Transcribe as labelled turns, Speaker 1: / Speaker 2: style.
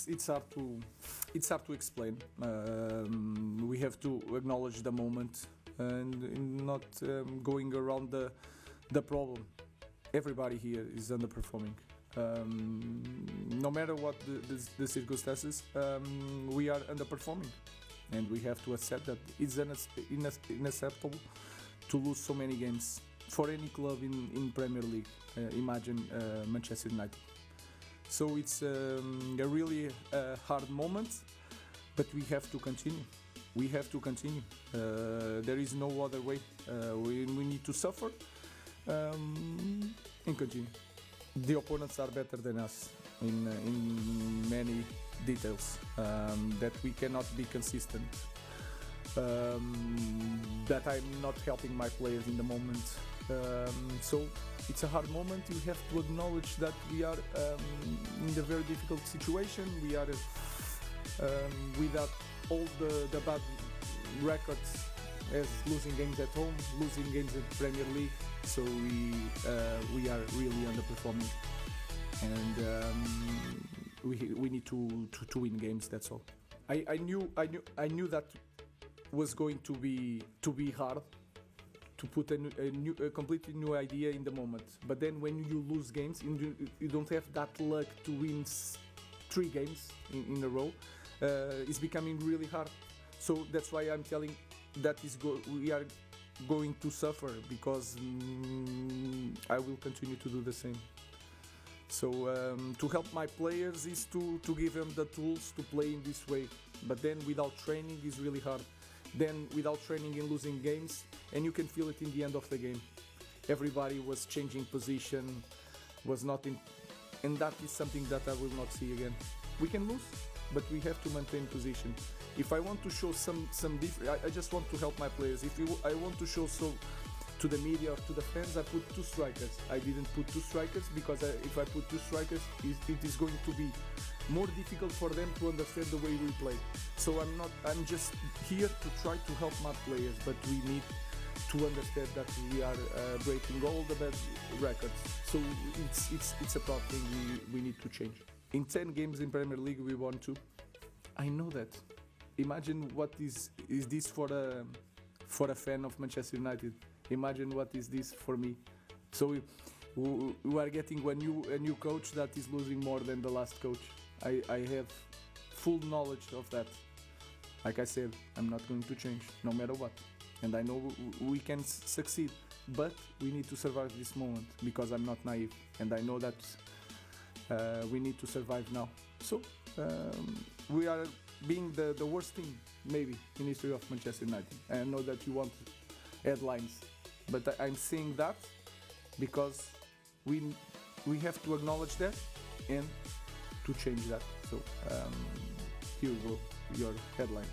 Speaker 1: it's hard to explain. We have to acknowledge the moment and not going around the problem. Everybody here is underperforming. No matter what the circumstances, we are underperforming, and we have to accept that it's unacceptable to lose so many games for any club in Premier League. Imagine Manchester United. So it's a really hard moment, but we have to continue. We have to continue. There is no other way. We need to suffer and continue. The opponents are better than us in many details. That we cannot be consistent. That I'm not helping my players in the moment. So it's a hard moment. You have to acknowledge that we are in a very difficult situation. We are without all the bad records, as losing games at home, losing games in Premier League. So we are really underperforming, and we need to win games. That's all. I knew that was going to be hard to put a completely new idea in the moment. But then when you lose games, you don't have that luck to win 3 games in a row. It's becoming really hard. So that's why I'm telling that we are going to suffer, because I will continue to do the same. So to help my players is to give them the tools to play in this way. But then without training is really hard. Then without training and losing games, and you can feel it in the end of the game. Everybody was changing position, was not in, and that is something that I will not see again. We can lose, but we have to maintain position. If I want to show some different, I just want to help my players. I want to show to the media or to the fans, I put 2 strikers. I didn't put 2 strikers because if I put 2 strikers, it is going to be more difficult for them to understand the way we play. So I'm just here to try to help my players, but we need to understand that we are breaking all the bad records. So it's a tough thing we need to change. In 10 games in Premier League we won 2. I know that. Imagine what is this for a fan of Manchester United. Imagine what is this for me. So we are getting a new coach that is losing more than the last coach. I have full knowledge of that. Like I said, I'm not going to change no matter what. And I know we can succeed, but we need to survive this moment, because I'm not naive. And I know that we need to survive now. So we are being the worst team maybe in history of Manchester United. I know that you want headlines, but I'm saying that because we have to acknowledge that and to change that. So here you go, your headlines.